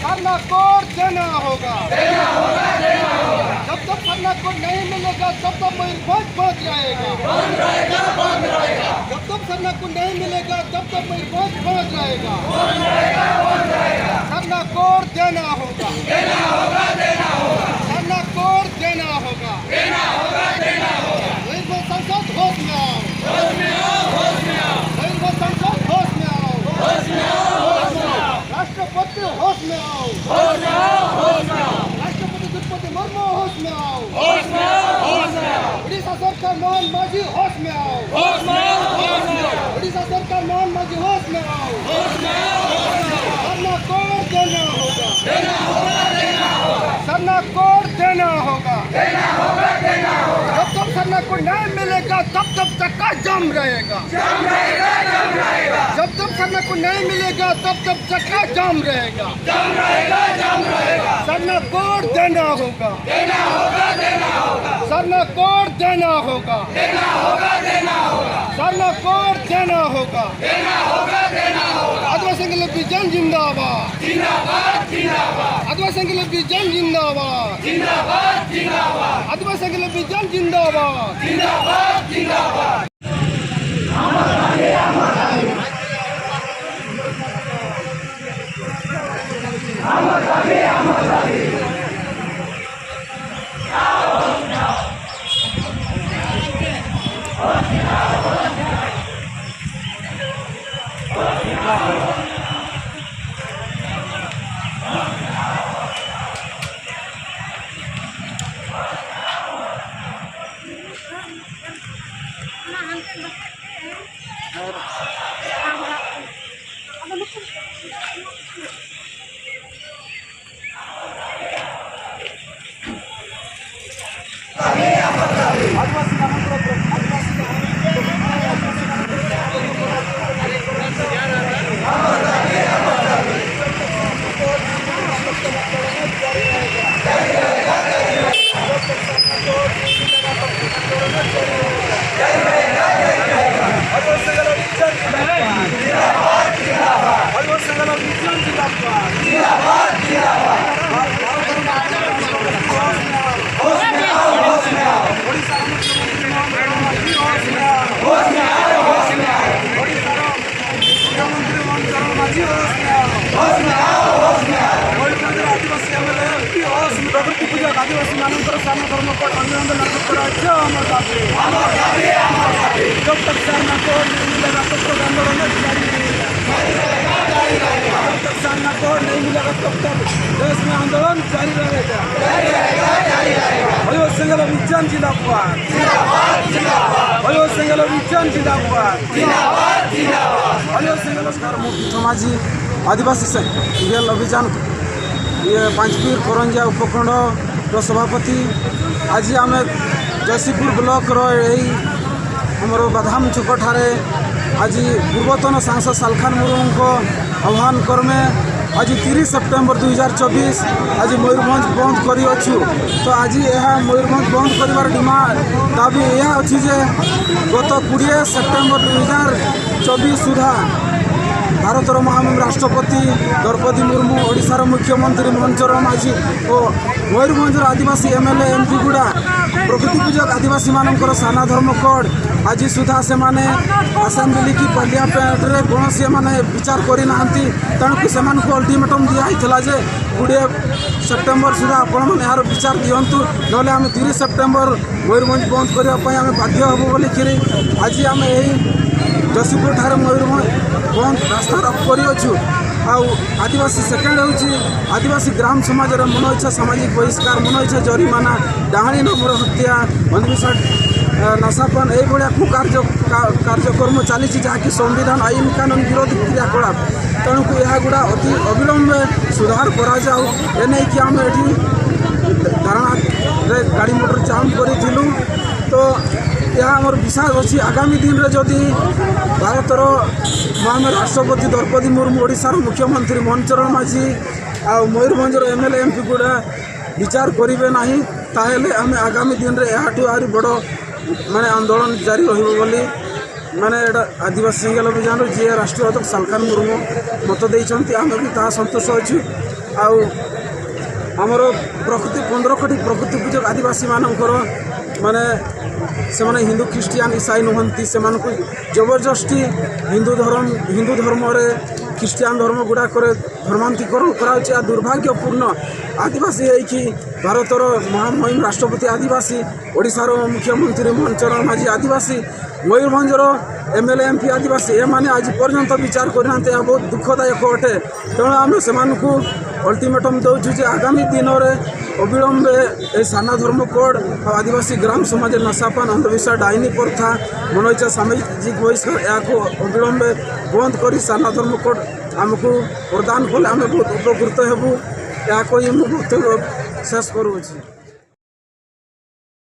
Sarna code देना होगा। जब तक सरना कोड नहीं मिलेगा तब तक मयूरभंज बंद रहेगा। जब तक सरना कोड नहीं मिलेगा तब तक मयूरभंज बंद रहेगा। सरना कोड देना होगा। सरना कोड देना होगा। मयूरभंज संसद होश में आओ। मयूरभंज संसद होश में आओ। राष्ट्रपति होश में आओ। राष्ट्रपति द्रौपदी मुर्मू होश में आओ। उड़ीसा सरकार मोहन मांझी होश में आओ। उड़ीसा सरकार मोहन मांझी होश में आओ। सरना कोड देना होगा। सरना कोड देना होगा। जब तक सरना कोड नहीं मिलेगा तब तक चक्का जाम रहेगा। जब तक सरना कोड नहीं मिलेगा तब तक चक्का जाम रहेगा। सरना कोड देना होगा। सरना कोड देना होगा। सरना कोड देना होगा। आदिवासी विजन जिंदाबाद। आदिवासी विजन जिंदाबाद। आदिवासी विजन जिंदाबाद। प्रकृति पूजा आदिवासी मानकर सामना धर्म पर अभिनंदन लागू कराया जब तक सामना को नहीं मिलेगा तब तक आंदोलन जारी रहेगा। जब तक सामना को नहीं मिलेगा तब तक देश में आंदोलन जारी रहेगा। भयो सिंगल विज्ञान जिंदाबाद। भयो सिंगल विज्ञान जिंदाबाद। भयो सिंगल समाजी आदिवासी रेल अभियान ये पांचपीर करंजिया उपखंड सभापति आज आम जयसीपुर ब्लॉक रमर बाधाम छुकठारे आज पूर्वतन सांसद सालखान मुर्मू को आह्वान क्रमे आज 30 सेप्टेम्बर 2024 आज मयूरभंज बंद करूँ। तो आज यह मयूरभंज बंद कर डिमांड दाबी यह अच्छी जे गत 20 सेप्टेम्बर 2024 सुधा भारतर महामहिम राष्ट्रपति द्रौपदी मुर्मू ओडिशार मुख्यमंत्री मोहन चरण माझी और मयूरभंजर आदिवासी एमएलए एमपी गुड़ा प्रकृति पूजक आदिवासी मानकर साना धर्म कोड आज सुधा से माने असेंबली की पार्लियामेंट कौन से माने विचार करना तेणुक से अल्टीमेटम दिखाई जे 20 सेप्टेम्बर सुधा आपण मैंने यार विचार दिंतु ना आम 30 सेप्टेम्बर मयूरभंज बंद करने बाध्य हबू बोलिकी आज आम यही जयसीपुर ठारे मयूरभंज बंद रास्ता रोक करूँ। आदिवासी सेकेंड हूँ आदिवासी ग्राम समाज मन इच्छा सामाजिक बहिष्कार मन इच्छा जरिमाना डाहाणी नंबर हत्या अंधविश्वास नशापान यह कार्यक्रम चली जहाँकि संविधान आईन कानून विरोधी क्रियाकलाप तेणुक यह गुड़ा अति अविलंबे सुधार कराने कि आम ये धारणा गाड़ी मोटर जाम करूँ। तो यह आमर विश्वास अच्छी आगामी दिन में जदि भारतर महामहिम राष्ट्रपति द्रौपदी मुर्मू ओडिशार मुख्यमंत्री मोहन चरण माझी आ मयूरभंजर एमएलए एमपी गुड़ा विचार करेंगे ना ताहले आम आगामी दिन में यह आहरी बड़ माने आंदोलन जारी रही माने आदिवासी सिंगल अभियान जी राष्ट्रीय अध्यक्ष सालखान मुर्मू मत देते आम भी ता सतोष अच्छु आमर प्रकृति 15 कोटी प्रकृति पूजक आदिवासी मानकर माने से माने हिंदू ख्रीस्टियान ईसाई नुहंती से जबरदस्ती हिंदू धर्म रे ख्रीस्टियान धर्म गुड़ाक धर्मांतरीकरण करा दुर्भाग्यपूर्ण आदिवासी है भारतर महामहिम राष्ट्रपति आदिवासी ओडिशार मुख्यमंत्री मनचरण माझी आदिवासी मयूरभंजर एमएलए एमपी आदिवासी एमाने आज पर्यंत विचार करना बहुत दुखदायक अटे तेणु आम से अल्टीमेटम दौचु जे आगामी दिन में अविलंबे ए साना धर्म कोड आदिवासी ग्राम समाज नशापान अंधविश्वास डाइनी प्रथा मनइच्छा सामाजिक बहिष्कार या अविलंबे बंद कर साना धर्म कोड आमको प्रदान कले आम बहुत उपकृत हेबू या कही मुझे शेष करुँच।